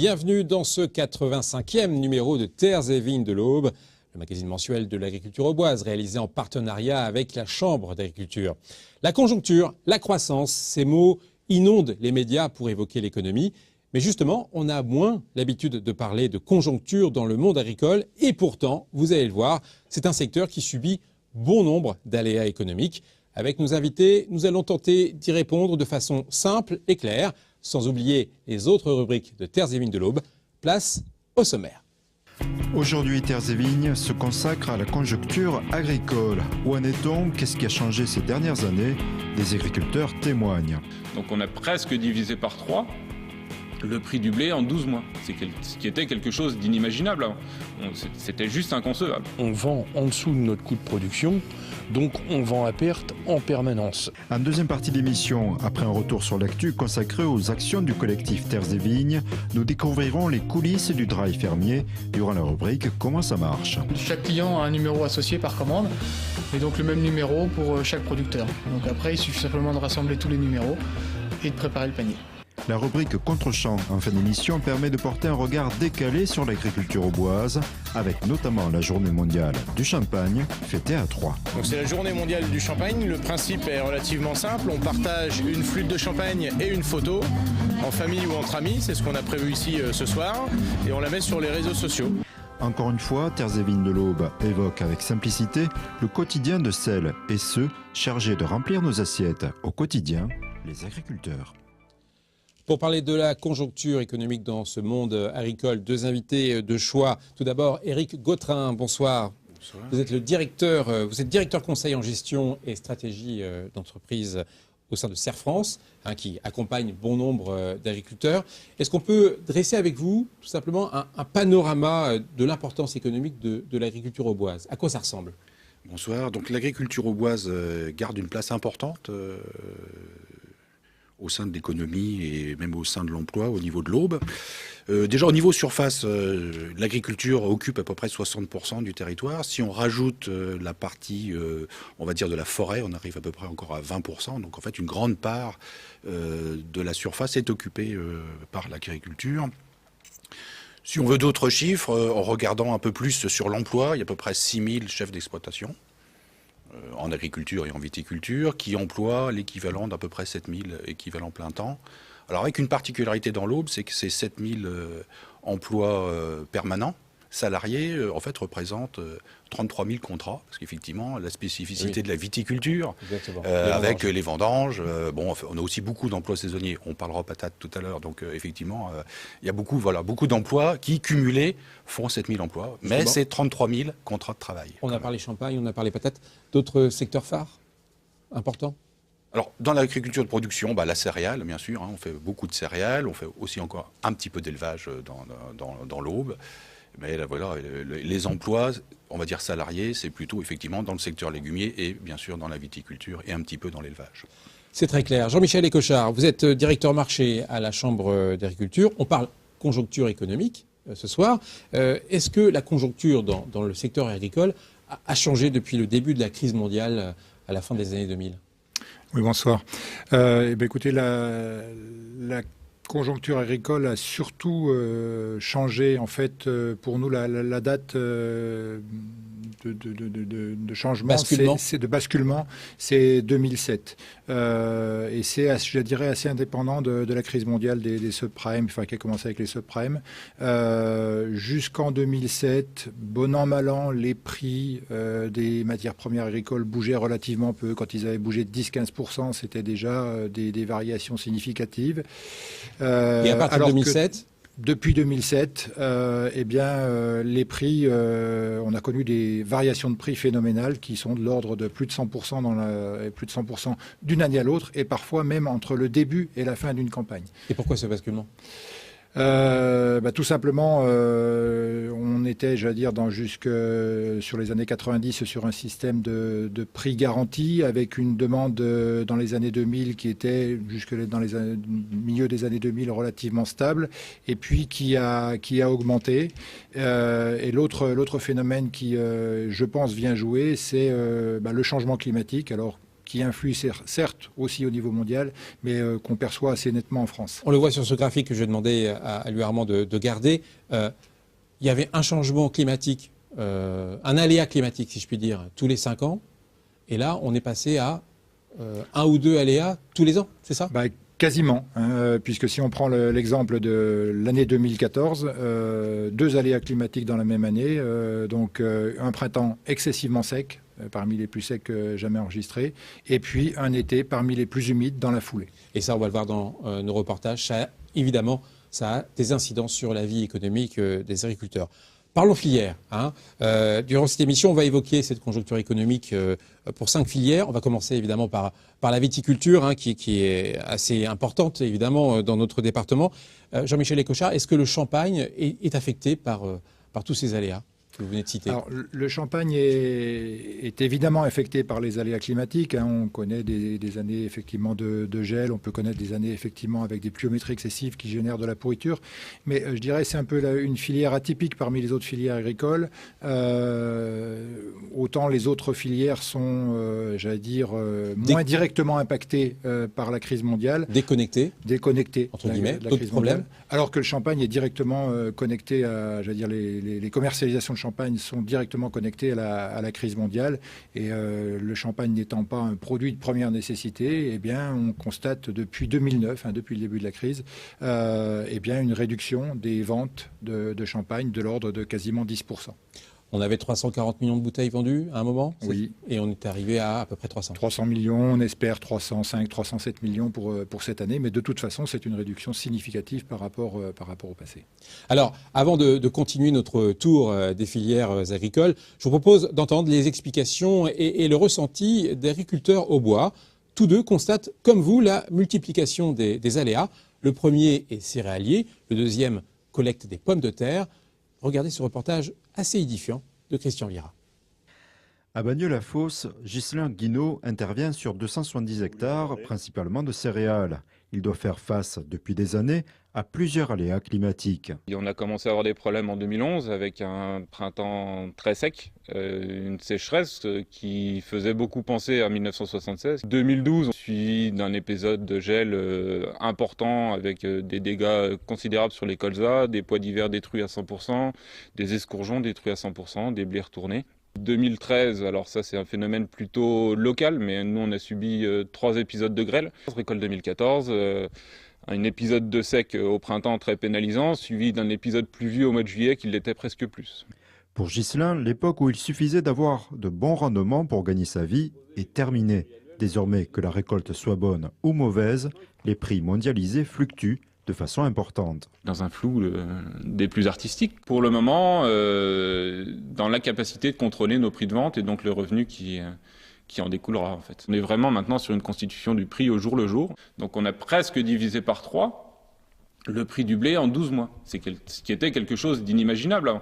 bienvenue dans ce 85e numéro de Terres et Vignes de l'Aube, le magazine mensuel de l'agriculture auboise réalisé en partenariat avec la Chambre d'agriculture. La conjoncture, la croissance, ces mots inondent les médias pour évoquer l'économie. Mais justement, on a moins l'habitude de parler de conjoncture dans le monde agricole et pourtant, vous allez le voir, c'est un secteur qui subit bon nombre d'aléas économiques. Avec nos invités, nous allons tenter d'y répondre de façon simple et claire, sans oublier les autres rubriques de Terres et Vignes de l'Aube. Place au sommaire. Aujourd'hui, Terres et Vignes se consacre à la conjoncture agricole. Où en est-on? Qu'est-ce qui a changé ces dernières années? Les agriculteurs témoignent. Donc on a presque divisé par 3 le prix du blé en 12 mois, ce qui était quelque chose d'inimaginable avant. C'était juste inconcevable. On vend en dessous de notre coût de production, donc on vend à perte en permanence. En deuxième partie de l'émission, après un retour sur l'actu consacré aux actions du collectif Terres et Vignes, nous découvrirons les coulisses du drive fermier durant la rubrique « Comment ça marche ». Chaque client a un numéro associé par commande, et donc le même numéro pour chaque producteur. Donc après, il suffit simplement de rassembler tous les numéros et de préparer le panier. La rubrique Contre-champ en fin d'émission permet de porter un regard décalé sur l'agriculture auboise, avec notamment la journée mondiale du champagne, fêtée à Troyes. Donc c'est la journée mondiale du champagne. Le principe est relativement simple. On partage une flûte de champagne et une photo, en famille ou entre amis. C'est ce qu'on a prévu ici ce soir. Et on la met sur les réseaux sociaux. Encore une fois, Terres et Vignes de l'Aube évoque avec simplicité le quotidien de celles et ceux chargés de remplir nos assiettes au quotidien, les agriculteurs. Pour parler de la conjoncture économique dans ce monde agricole, deux invités de choix. Tout d'abord, Éric Gautrin, bonsoir. Bonsoir. Vous êtes directeur conseil en gestion et stratégie d'entreprise au sein de Serre France, qui accompagne bon nombre d'agriculteurs. Est-ce qu'on peut dresser avec vous tout simplement un panorama de l'importance économique de l'agriculture auboise? À quoi ça ressemble? Bonsoir. Donc l'agriculture auboise garde une place importante au sein de l'économie et même au sein de l'emploi au niveau de l'Aube. Déjà au niveau surface, l'agriculture occupe à peu près 60% du territoire. Si on rajoute la partie, on va dire, de la forêt, on arrive à peu près encore à 20%. Donc en fait, une grande part de la surface est occupée par l'agriculture. Si on veut d'autres chiffres, en regardant un peu plus sur l'emploi, il y a à peu près 6000 chefs d'exploitation en agriculture et en viticulture, qui emploient l'équivalent d'à peu près 7000 équivalents plein temps. Alors avec une particularité dans l'Aube, c'est que ces 7000 emplois permanents, salariés, en fait représentent 33 000 contrats, parce qu'effectivement, la spécificité de la viticulture, avec les vendanges, on a aussi beaucoup d'emplois saisonniers, on parlera patates tout à l'heure, donc effectivement, il y a beaucoup d'emplois qui, cumulés, font 7000 emplois, mais c'est 33 000 contrats de travail. On a parlé champagne, on a parlé patates, d'autres secteurs phares importants? Alors, dans l'agriculture de production, la céréale, bien sûr, on fait beaucoup de céréales, on fait aussi encore un petit peu d'élevage dans l'Aube. Mais là, voilà, les emplois, on va dire salariés, c'est plutôt effectivement dans le secteur légumier et bien sûr dans la viticulture et un petit peu dans l'élevage. C'est très clair. Jean-Michel Écochard, vous êtes directeur marché à la Chambre d'agriculture. On parle conjoncture économique ce soir. Est-ce que la conjoncture dans le secteur agricole a changé depuis le début de la crise mondiale à la fin des années 2000 ? Oui, bonsoir. Écoutez, la conjoncture agricole a surtout changé, en fait, pour nous, la date de changement, de basculement, c'est 2007. Et c'est, je dirais, assez indépendant de la crise mondiale des subprimes, qui a commencé avec les subprimes. Jusqu'en 2007, bon an, mal an, les prix des matières premières agricoles bougeaient relativement peu. Quand ils avaient bougé de 10-15%, c'était déjà des variations significatives. Et à partir de 2007 Depuis 2007, les prix, on a connu des variations de prix phénoménales qui sont de l'ordre de plus de 100% plus de 100% d'une année à l'autre, et parfois même entre le début et la fin d'une campagne. Et pourquoi ce basculement ? Tout simplement, on était, jusque sur les années 90 sur un système de prix garanti avec une demande dans les années 2000 qui était jusque dans les milieu des années 2000 relativement stable, et puis qui a augmenté. Et l'autre phénomène qui, je pense, vient jouer, c'est le changement climatique. Alors, qui influe certes aussi au niveau mondial, mais qu'on perçoit assez nettement en France. On le voit sur ce graphique que je demandais à lui Armand de garder. Il y avait un changement climatique, un aléa climatique, si je puis dire, tous les 5 ans. Et là, on est passé à 1 ou 2 aléas tous les ans, c'est ça? Quasiment, puisque si on prend l'exemple de l'année 2014, 2 aléas climatiques dans la même année, donc un printemps excessivement sec, parmi les plus secs jamais enregistrés, et puis un été parmi les plus humides dans la foulée. Et ça, on va le voir dans nos reportages. Évidemment, ça a des incidences sur la vie économique des agriculteurs. Parlons filières. Durant cette émission, on va évoquer cette conjoncture économique pour 5 filières. On va commencer évidemment par la viticulture, qui est assez importante évidemment dans notre département. Jean-Michel Écochard, est-ce que le Champagne est affecté par tous ces aléas que vous venez de citer? Alors, le Champagne est évidemment affecté par les aléas climatiques. On connaît des années effectivement de gel, on peut connaître des années effectivement avec des pluviométries excessives qui génèrent de la pourriture. Mais je dirais c'est un peu une filière atypique parmi les autres filières agricoles. Autant les autres filières sont, j'allais dire, moins directement impactées par la crise mondiale. Déconnectées entre guillemets, d'autres problèmes. Alors que le Champagne est directement connecté à, j'allais dire, les commercialisations de Champagne sont directement connectées à la crise mondiale. Et le Champagne n'étant pas un produit de première nécessité, eh bien, on constate depuis 2009, depuis le début de la crise, eh bien, une réduction des ventes de Champagne de l'ordre de quasiment 10%. On avait 340 millions de bouteilles vendues à un moment. Oui. Et on est arrivé à peu près 300. 300 millions, on espère 305, 307 millions pour cette année. Mais de toute façon, c'est une réduction significative par rapport au passé. Alors, avant de continuer notre tour des filières agricoles, je vous propose d'entendre les explications et le ressenti d'agriculteurs au bois. Tous deux constatent, comme vous, la multiplication des aléas. Le premier est céréalier, le deuxième collecte des pommes de terre. Regardez ce reportage assez édifiant de Christian Vira. À Bagneux-la-Fosse, Ghislain Guinaud intervient sur 270 hectares, principalement de céréales. Il doit faire face depuis des années à plusieurs aléas climatiques. On a commencé à avoir des problèmes en 2011 avec un printemps très sec, une sécheresse qui faisait beaucoup penser à 1976. 2012, suivi d'un épisode de gel important avec des dégâts considérables sur les colzas, des pois d'hiver détruits à 100%, des escourgeons détruits à 100%, des blés retournés. 2013, alors ça c'est un phénomène plutôt local, mais nous on a subi 3 épisodes de grêle. Récolte 2014, un épisode de sec au printemps très pénalisant, suivi d'un épisode pluvieux au mois de juillet qui l'était presque plus. Pour Ghislain, l'époque où il suffisait d'avoir de bons rendements pour gagner sa vie est terminée. Désormais, que la récolte soit bonne ou mauvaise, les prix mondialisés fluctuent de façon importante. Dans un flou des plus artistiques. Pour le moment, dans l'incapacité de contrôler nos prix de vente et donc le revenu qui en découlera en fait. On est vraiment maintenant sur une constitution du prix au jour le jour. Donc on a presque divisé par 3 le prix du blé en 12 mois. Ce qui était quelque chose d'inimaginable.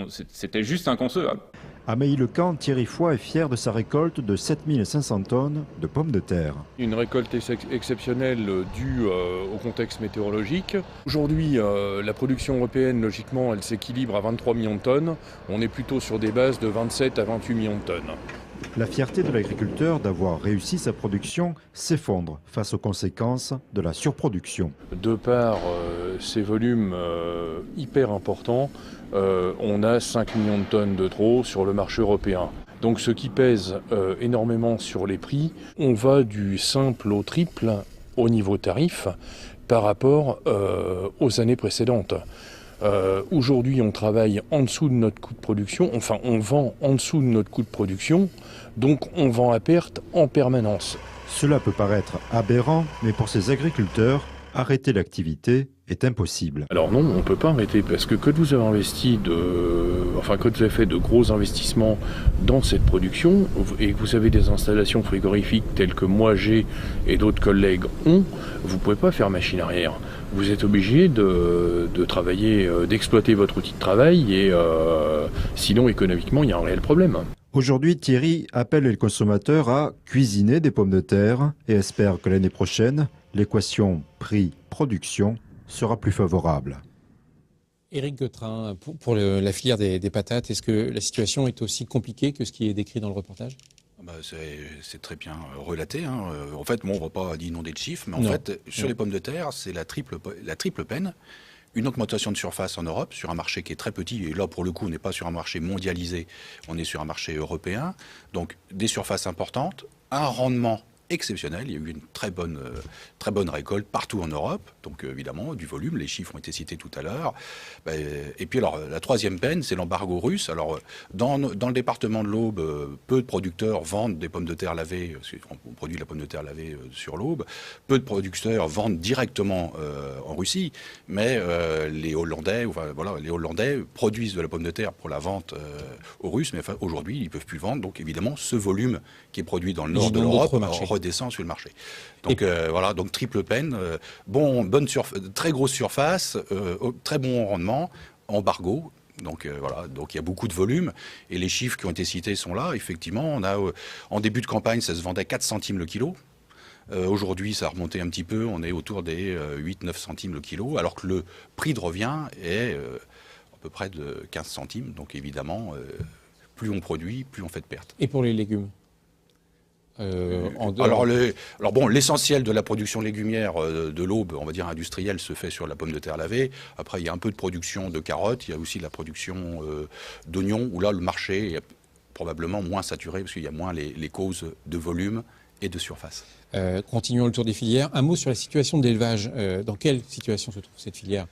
C'était juste inconcevable. À Meilly-le-Camp, Thierry Foy est fier de sa récolte de 7500 tonnes de pommes de terre. Une récolte exceptionnelle due au contexte météorologique. Aujourd'hui, la production européenne, logiquement, elle s'équilibre à 23 millions de tonnes. On est plutôt sur des bases de 27 à 28 millions de tonnes. La fierté de l'agriculteur d'avoir réussi sa production s'effondre face aux conséquences de la surproduction. De par ces volumes hyper importants, on a 5 millions de tonnes de trop sur le marché européen. Donc ce qui pèse énormément sur les prix, on va du simple au triple au niveau tarif par rapport aux années précédentes. Aujourd'hui, on travaille en dessous de notre coût de production, enfin on vend en dessous de notre coût de production, donc on vend à perte en permanence. Cela peut paraître aberrant, mais pour ces agriculteurs, arrêter l'activité est impossible. Alors non, on ne peut pas arrêter parce que quand vous avez quand vous avez fait de gros investissements dans cette production et que vous avez des installations frigorifiques telles que moi j'ai et d'autres collègues ont, vous ne pouvez pas faire machine arrière. Vous êtes obligé de travailler, d'exploiter votre outil de travail et sinon économiquement il y a un réel problème. Aujourd'hui, Thierry appelle les consommateurs à cuisiner des pommes de terre et espère que l'année prochaine, l'équation prix-production sera plus favorable. Éric Gueutrin, pour la filière des patates, est-ce que la situation est aussi compliquée que ce qui est décrit dans le reportage ? C'est très bien relaté. Hein. En fait, bon, on ne va pas inonder de chiffres, mais en fait, sur les pommes de terre, c'est la triple peine. Une augmentation de surface en Europe, sur un marché qui est très petit, et là, pour le coup, on n'est pas sur un marché mondialisé, on est sur un marché européen. Donc, des surfaces importantes, un rendement exceptionnel. Il y a eu une très bonne récolte partout en Europe. Donc évidemment, du volume, les chiffres ont été cités tout à l'heure. Et puis alors, la troisième peine, c'est l'embargo russe. Alors, dans le département de l'Aube, peu de producteurs vendent des pommes de terre lavées, on produit de la pomme de terre lavée sur l'Aube. Peu de producteurs vendent directement en Russie, mais les Hollandais produisent de la pomme de terre pour la vente aux Russes, mais enfin, aujourd'hui, ils ne peuvent plus le vendre. Donc évidemment, ce volume qui est produit dans le nord de l'Europe redescend sur le marché. Donc voilà, donc triple peine, très grosse surface, très bon rendement, embargo. Donc voilà, donc il y a beaucoup de volume et les chiffres qui ont été cités sont là. Effectivement, on a en début de campagne, ça se vendait 4 centimes le kilo. Aujourd'hui, ça a remonté un petit peu, on est autour des 8-9 centimes le kilo, alors que le prix de revient est à peu près de 15 centimes. Donc évidemment, plus on produit, plus on fait de pertes. Et pour les légumes l'essentiel de la production légumière de l'Aube, on va dire industrielle, se fait sur la pomme de terre lavée. Après, il y a un peu de production de carottes, il y a aussi la production d'oignons, où là, le marché est probablement moins saturé, parce qu'il y a moins les causes de volume et de surface. Continuons le tour des filières. Un mot sur la situation de l'élevage. Dans quelle situation se trouve cette filière ?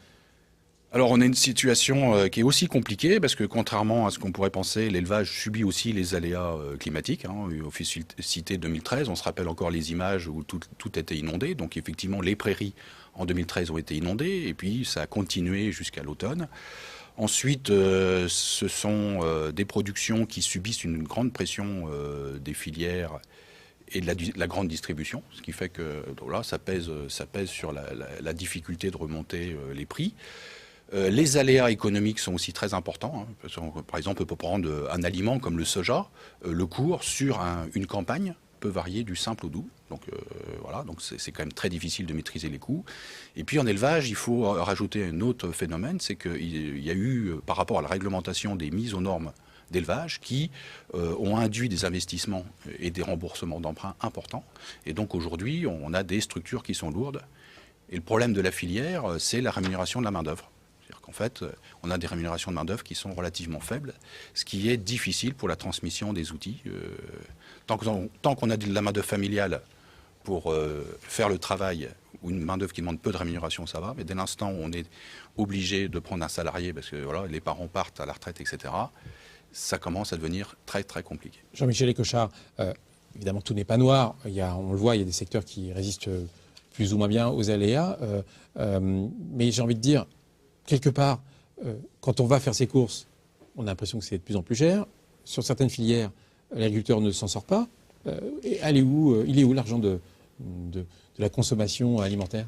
Alors on a une situation qui est aussi compliquée parce que contrairement à ce qu'on pourrait penser, l'élevage subit aussi les aléas climatiques. Au fait cité 2013, on se rappelle encore les images où tout était inondé. Donc effectivement, les prairies en 2013 ont été inondées et puis ça a continué jusqu'à l'automne. Ensuite, ce sont des productions qui subissent une grande pression des filières et de la grande distribution, ce qui fait que là, ça pèse sur la difficulté de remonter les prix. Les aléas économiques sont aussi très importants. Par exemple, on peut prendre un aliment comme le soja. Le cours sur une campagne peut varier du simple au doux. Donc voilà, donc c'est quand même très difficile de maîtriser les coûts. Et puis en élevage, il faut rajouter un autre phénomène, c'est qu'il y a eu, par rapport à la réglementation des mises aux normes d'élevage, qui ont induit des investissements et des remboursements d'emprunts importants. Et donc aujourd'hui, on a des structures qui sont lourdes. Et le problème de la filière, c'est la rémunération de la main-d'œuvre. C'est-à-dire qu'en fait, on a des rémunérations de main-d'œuvre qui sont relativement faibles, ce qui est difficile pour la transmission des outils. Tant qu'on a de la main-d'œuvre familiale pour faire le travail, ou une main-d'œuvre qui demande peu de rémunération, ça va. Mais dès l'instant où on est obligé de prendre un salarié, parce que voilà, les parents partent à la retraite, etc., ça commence à devenir très, très compliqué. Jean-Michel Écochard, évidemment, tout n'est pas noir. On le voit, il y a des secteurs qui résistent plus ou moins bien aux aléas. Mais j'ai envie de dire, quelque part, quand on va faire ses courses, on a l'impression que c'est de plus en plus cher. Sur certaines filières, l'agriculteur ne s'en sort pas. Il est où l'argent de la consommation alimentaire ?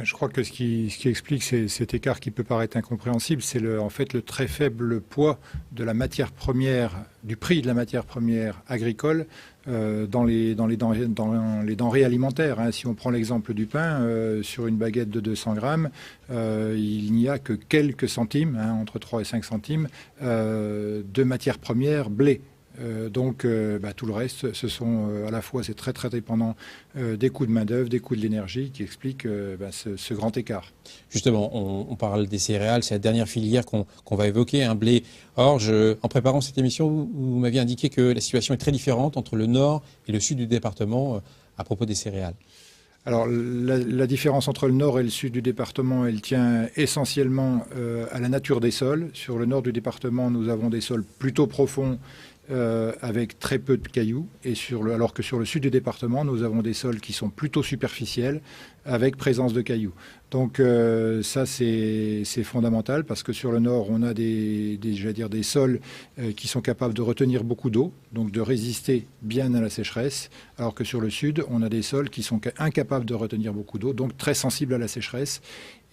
Je crois que ce qui explique cet écart qui peut paraître incompréhensible, c'est en fait le très faible poids de la matière première, du prix de la matière première agricole dans les denrées alimentaires. Si on prend l'exemple du pain, sur une baguette de 200 grammes, il n'y a que quelques centimes, entre 3 et 5 centimes, de matière première blé. Donc tout le reste, ce sont à la fois, c'est très très dépendant des coûts de main-d'œuvre, des coûts de l'énergie qui expliquent ce grand écart. Justement, on parle des céréales, c'est la dernière filière qu'on va évoquer, un blé. Or, en préparant cette émission, vous m'aviez indiqué que la situation est très différente entre le nord et le sud du département à propos des céréales. Alors la différence entre le nord et le sud du département, elle tient essentiellement à la nature des sols. Sur le nord du département, nous avons des sols plutôt profonds avec très peu de cailloux, alors que sur le sud du département, nous avons des sols qui sont plutôt superficiels avec présence de cailloux. Donc ça, c'est fondamental parce que sur le nord, on a des sols qui sont capables de retenir beaucoup d'eau, donc de résister bien à la sécheresse, alors que sur le sud, on a des sols qui sont incapables de retenir beaucoup d'eau, donc très sensibles à la sécheresse.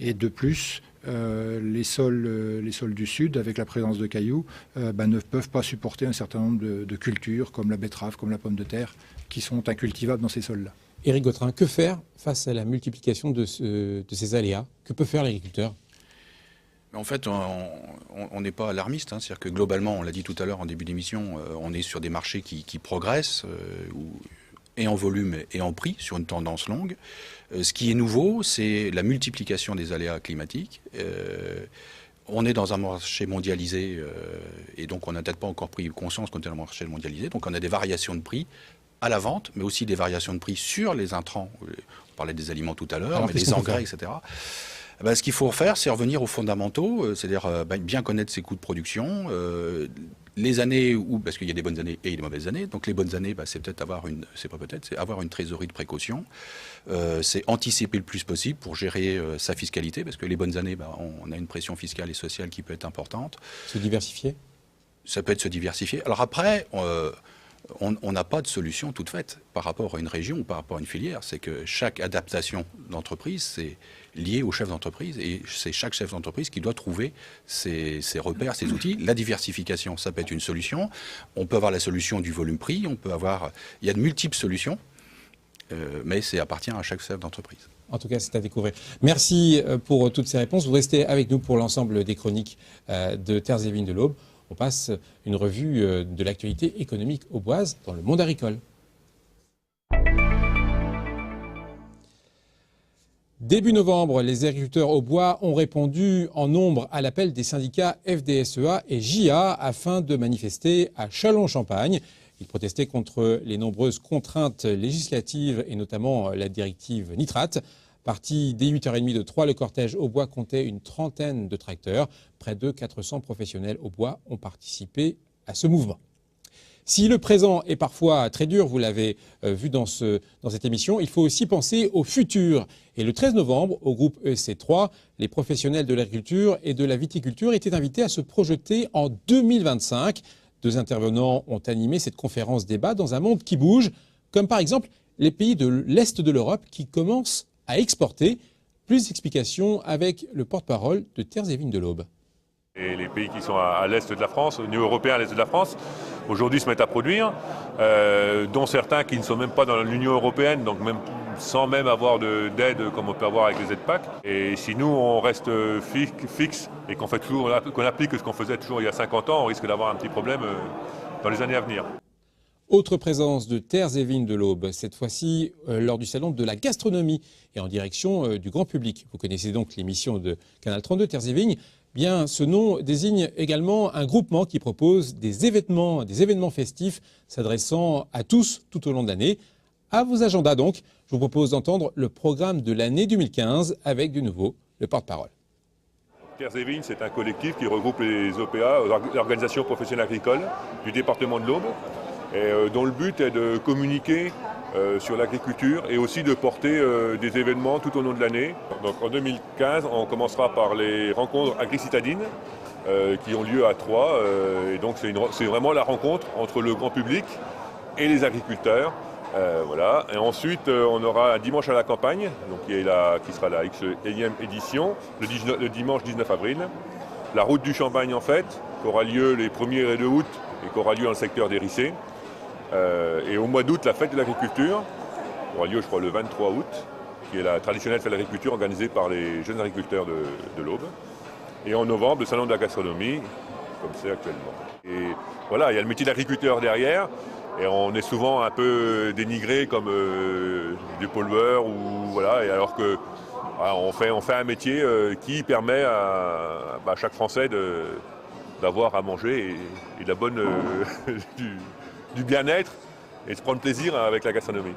Et de plus, les sols du sud, avec la présence de cailloux, ne peuvent pas supporter un certain nombre de cultures, comme la betterave, comme la pomme de terre, qui sont incultivables dans ces sols-là. Éric Gautrin, que faire face à la multiplication de ces aléas ? Que peut faire l'agriculteur ? En fait, on n'est pas alarmiste. C'est-à-dire que globalement, on l'a dit tout à l'heure en début d'émission, on est sur des marchés qui progressent, et en volume et en prix, sur une tendance longue. Ce qui est nouveau, c'est la multiplication des aléas climatiques. On est dans un marché mondialisé, et donc on n'a peut-être pas encore pris conscience qu'on est dans un marché mondialisé. Donc on a des variations de prix à la vente, mais aussi des variations de prix sur les intrants. On parlait des aliments tout à l'heure, mais des engrais, etc. Ce qu'il faut faire, c'est revenir aux fondamentaux, c'est-à-dire bien connaître ses coûts de production, les années où, parce qu'il y a des bonnes années et des mauvaises années. Donc les bonnes années, c'est peut-être c'est avoir une trésorerie de précaution, c'est anticiper le plus possible pour gérer sa fiscalité, parce que les bonnes années, on a une pression fiscale et sociale qui peut être importante. Se diversifier ? Ça peut être se diversifier. Alors après, on n'a pas de solution toute faite par rapport à une région ou par rapport à une filière. C'est que chaque adaptation d'entreprise, c'est lié au chef d'entreprise, et c'est chaque chef d'entreprise qui doit trouver ses repères, ses outils. La diversification, ça peut être une solution. On peut avoir la solution du volume-prix, il y a de multiples solutions, mais ça appartient à chaque chef d'entreprise. En tout cas, c'est à découvrir. Merci pour toutes ces réponses. Vous restez avec nous pour l'ensemble des chroniques de Terres et Vignes de l'Aube. On passe une revue de l'actualité économique auboise dans le monde agricole. Début novembre, les agriculteurs au bois ont répondu en nombre à l'appel des syndicats FDSEA et JA afin de manifester à Châlons-en-Champagne. Ils protestaient contre les nombreuses contraintes législatives et notamment la directive nitrate. Parti dès 8h30 de Troyes, le cortège au bois comptait une trentaine de tracteurs. Près de 400 professionnels au bois ont participé à ce mouvement. Si le présent est parfois très dur, vous l'avez vu dans cette émission, il faut aussi penser au futur. Et le 13 novembre, au groupe EC3, les professionnels de l'agriculture et de la viticulture étaient invités à se projeter en 2025. 2 intervenants ont animé cette conférence débat dans un monde qui bouge, comme par exemple les pays de l'Est de l'Europe qui commencent à exporter. Plus d'explications avec le porte-parole de Terres et Vignes de l'Aube. Et les pays qui sont à l'Est de la France, au niveau européen à l'Est de la France, aujourd'hui se mettent à produire, dont certains qui ne sont même pas dans l'Union européenne, donc même sans même avoir d'aide comme on peut avoir avec les aides PAC. Et si nous on reste fixe et qu'on applique ce qu'on faisait toujours il y a 50 ans, on risque d'avoir un petit problème dans les années à venir. Autre présence de Terres et Vignes de l'Aube, cette fois-ci lors du salon de la gastronomie et en direction du grand public. Vous connaissez donc l'émission de Canal 32, Terres et Vignes. Bien, ce nom désigne également un groupement qui propose des événements festifs s'adressant à tous tout au long de l'année. À vos agendas donc, je vous propose d'entendre le programme de l'année 2015 avec de nouveau le porte-parole. Terres et Vignes, c'est un collectif qui regroupe les OPA, les organisations professionnelles agricoles du département de l'Aube, et dont le but est de communiquer sur l'agriculture et aussi de porter des événements tout au long de l'année. Donc en 2015, on commencera par les rencontres agricitadines qui ont lieu à Troyes. Et donc c'est vraiment la rencontre entre le grand public et les agriculteurs. Voilà. Et ensuite, on aura un dimanche à la campagne, donc qui sera la X1e édition, le dimanche 19 avril. La route du Champagne, en fait, qui aura lieu les 1er et 2 août et qui aura lieu dans le secteur d'Hérissé. Et au mois d'août, la fête de l'agriculture, qui aura lieu, je crois, le 23 août, qui est la traditionnelle fête de l'agriculture organisée par les jeunes agriculteurs de l'Aube. Et en novembre, le salon de la gastronomie, comme c'est actuellement. Et voilà, il y a le métier d'agriculteur derrière, et on est souvent un peu dénigré comme des pollueurs, ou voilà, et alors que voilà, on fait un métier qui permet à chaque Français d'avoir à manger et de la bonne du bien-être et de prendre plaisir avec la gastronomie.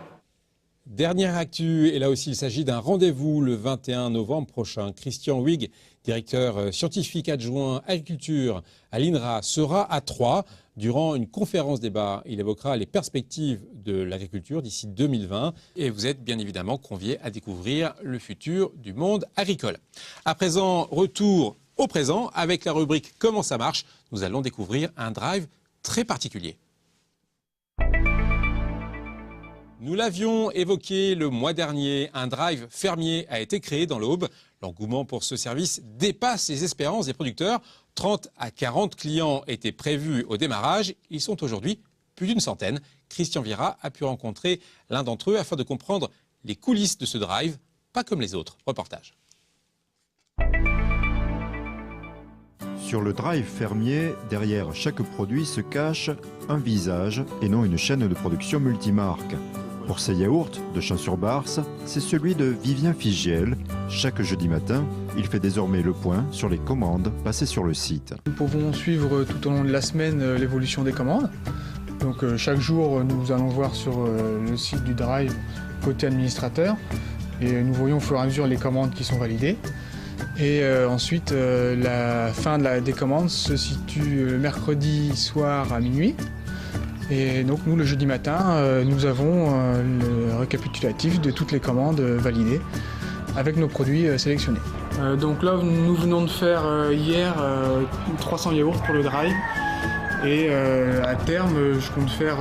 Dernière actu, et là aussi il s'agit d'un rendez-vous le 21 novembre prochain. Christian Huyghe, directeur scientifique adjoint agriculture à l'INRA, sera à Troyes durant une conférence débat. Il évoquera les perspectives de l'agriculture d'ici 2020 et vous êtes bien évidemment conviés à découvrir le futur du monde agricole. À présent, retour au présent avec la rubrique Comment ça marche. Nous allons découvrir un drive très particulier. Nous l'avions évoqué le mois dernier, un drive fermier a été créé dans l'Aube. L'engouement pour ce service dépasse les espérances des producteurs. 30 à 40 clients étaient prévus au démarrage. Ils sont aujourd'hui plus d'une centaine. Christian Vira a pu rencontrer l'un d'entre eux afin de comprendre les coulisses de ce drive, pas comme les autres. Reportage. Sur le drive fermier, derrière chaque produit se cache un visage et non une chaîne de production multimarque. Pour ces yaourts de Champs-sur-Barse, c'est celui de Vivien Figiel. Chaque jeudi matin, il fait désormais le point sur les commandes passées sur le site. Nous pouvons suivre tout au long de la semaine l'évolution des commandes. Donc chaque jour, nous allons voir sur le site du Drive côté administrateur et nous voyons au fur et à mesure les commandes qui sont validées. Et ensuite, la fin des commandes se situe le mercredi soir à minuit. Et donc nous, le jeudi matin, nous avons le récapitulatif de toutes les commandes validées avec nos produits sélectionnés. Donc là, nous venons de faire hier 300 yaourts pour le Drive. Et à terme, je compte faire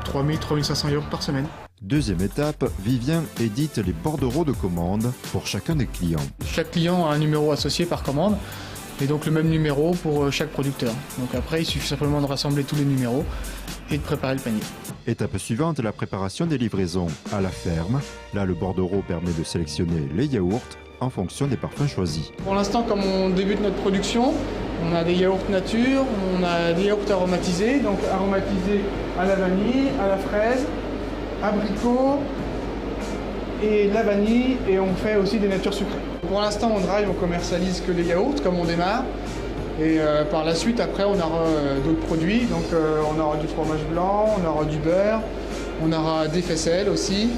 3000-3500 yaourts par semaine. Deuxième étape, Vivien édite les bordereaux de commande pour chacun des clients. Chaque client a un numéro associé par commande et donc le même numéro pour chaque producteur. Donc après, il suffit simplement de rassembler tous les numéros et de préparer le panier. Étape suivante, la préparation des livraisons à la ferme. Là, le bordereau permet de sélectionner les yaourts en fonction des parfums choisis. Pour l'instant, comme on débute notre production, on a des yaourts nature, on a des yaourts aromatisés, donc aromatisés à la vanille, à la fraise, abricot et la vanille, et on fait aussi des natures sucrées. Pour l'instant, on drive, on commercialise que les yaourts, comme on démarre. Et par la suite, après, on aura d'autres produits. Donc on aura du fromage blanc, on aura du beurre, on aura des faisselles aussi.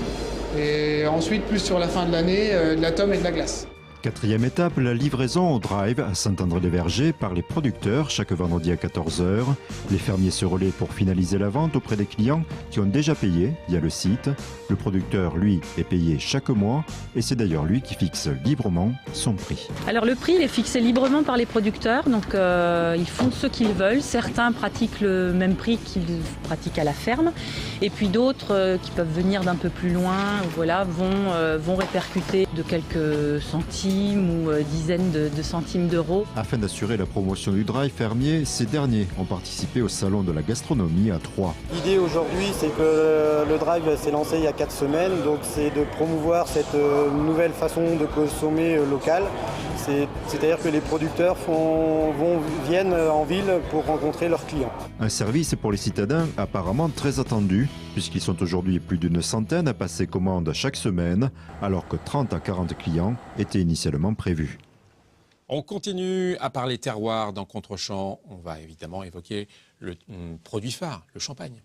Et ensuite, plus sur la fin de l'année, de la tome et de la glace. Quatrième étape, la livraison au drive à Saint-André-les-Vergers par les producteurs chaque vendredi à 14h. Les fermiers se relaient pour finaliser la vente auprès des clients qui ont déjà payé via le site. Le producteur, lui, est payé chaque mois et c'est d'ailleurs lui qui fixe librement son prix. Alors le prix il est fixé librement par les producteurs, donc ils font ce qu'ils veulent. Certains pratiquent le même prix qu'ils pratiquent à la ferme et puis d'autres qui peuvent venir d'un peu plus loin voilà, vont répercuter de quelques centimes ou dizaines de centimes d'euros. Afin d'assurer la promotion du drive fermier, ces derniers ont participé au salon de la gastronomie à Troyes. L'idée aujourd'hui, c'est que le drive s'est lancé il y a 4 semaines, donc c'est de promouvoir cette nouvelle façon de consommer local. C'est-à-dire que les producteurs viennent en ville pour rencontrer leurs clients. Un service pour les citadins apparemment très attendu, puisqu'ils sont aujourd'hui plus d'une centaine à passer commande chaque semaine, alors que 30 à 40 clients étaient initialement prévus. On continue à parler terroir dans Contre-champ. On va évidemment évoquer le produit phare, le champagne.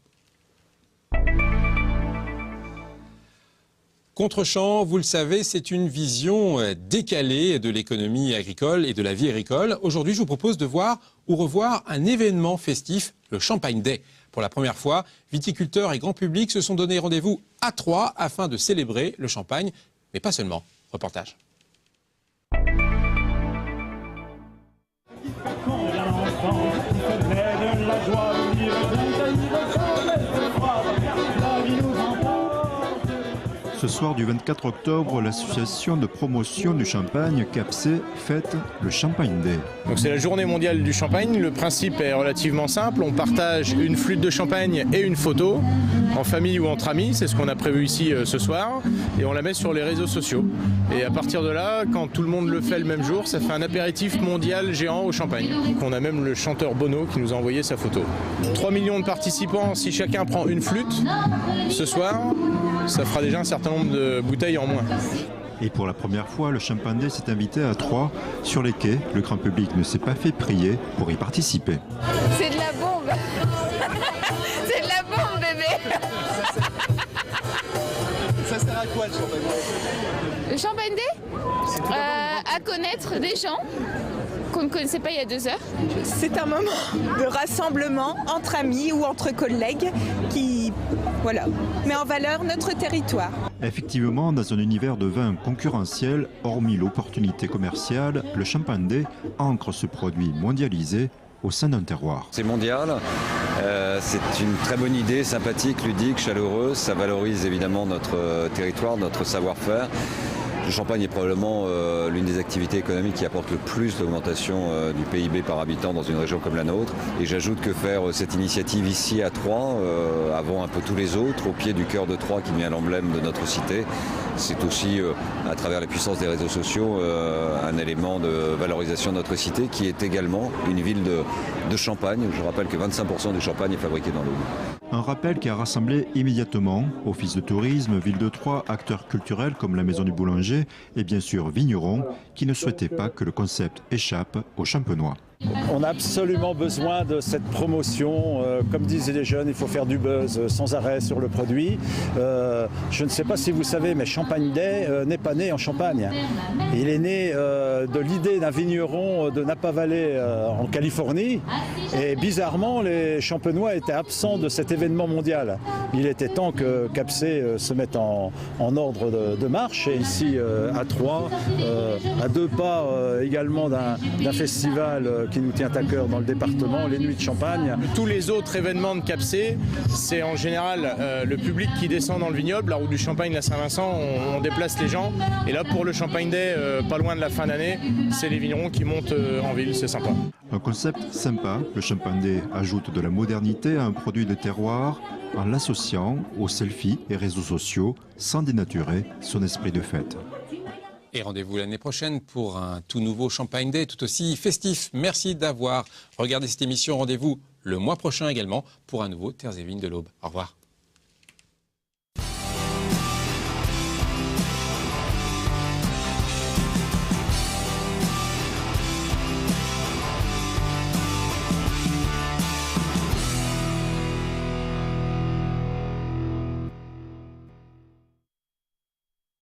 Contre-champ, vous le savez, c'est une vision décalée de l'économie agricole et de la vie agricole. Aujourd'hui, je vous propose de voir ou revoir un événement festif, le Champagne Day. Pour la première fois, viticulteurs et grand public se sont donné rendez-vous à Troyes afin de célébrer le champagne, mais pas seulement. Reportage. Ce soir du 24 octobre, l'association de promotion du champagne CAPC fête le Champagne Day. Donc c'est la journée mondiale du champagne. Le principe est relativement simple. On partage une flûte de champagne et une photo en famille ou entre amis. C'est ce qu'on a prévu ici ce soir. Et on la met sur les réseaux sociaux. Et à partir de là, quand tout le monde le fait le même jour, ça fait un apéritif mondial géant au champagne. Donc on a même le chanteur Bono qui nous a envoyé sa photo. 3 millions de participants, si chacun prend une flûte ce soir, ça fera déjà un certain nombre de bouteilles en moins. Et pour la première fois, le Champagne Day s'est invité à Troyes. Sur les quais, le grand public ne s'est pas fait prier pour y participer. C'est de la bombe. C'est de la bombe, bébé. Ça sert à quoi le Champagne Day? Le Champagne Day à connaître des gens qu'on ne connaissait pas il y a 2 heures. C'est un moment de rassemblement entre amis ou entre collègues qui met en valeur notre territoire. Effectivement, dans un univers de vin concurrentiel, hormis l'opportunité commerciale, le Champagne Day ancre ce produit mondialisé au sein d'un terroir. C'est mondial, c'est une très bonne idée, sympathique, ludique, chaleureuse, ça valorise évidemment notre territoire, notre savoir-faire. Le champagne est probablement l'une des activités économiques qui apporte le plus d'augmentation du PIB par habitant dans une région comme la nôtre. Et j'ajoute que faire cette initiative ici à Troyes, avant un peu tous les autres, au pied du cœur de Troyes qui devient l'emblème de notre cité, c'est aussi, à travers la puissance des réseaux sociaux, un élément de valorisation de notre cité qui est également une ville de champagne. Je rappelle que 25% du champagne est fabriqué dans l'Aube. Un rappel qui a rassemblé immédiatement Office de tourisme, Ville de Troyes, acteurs culturels comme la Maison du Boulanger et bien sûr vignerons qui ne souhaitaient pas que le concept échappe aux Champenois. On a absolument besoin de cette promotion. Comme disaient les jeunes, il faut faire du buzz sans arrêt sur le produit. Je ne sais pas si vous savez, mais Champagne Day n'est pas né en Champagne. Il est né de l'idée d'un vigneron de Napa Valley en Californie. Et bizarrement, les Champenois étaient absents de cet événement mondial. Il était temps que Capsé se mette en ordre de marche. Et ici, à Troyes, à 2 pas également d'un festival qui nous tient à cœur dans le département, les Nuits de Champagne. Tous les autres événements de Capsé, c'est en général le public qui descend dans le vignoble, la route du Champagne, la Saint-Vincent, on déplace les gens. Et là, pour le Champagne Day, pas loin de la fin d'année, c'est les vignerons qui montent en ville, c'est sympa. Un concept sympa, le Champagne Day ajoute de la modernité à un produit de terroir en l'associant aux selfies et réseaux sociaux sans dénaturer son esprit de fête. Et rendez-vous l'année prochaine pour un tout nouveau Champagne Day, tout aussi festif. Merci d'avoir regardé cette émission. Rendez-vous le mois prochain également pour un nouveau Terres et Vignes de l'Aube. Au revoir.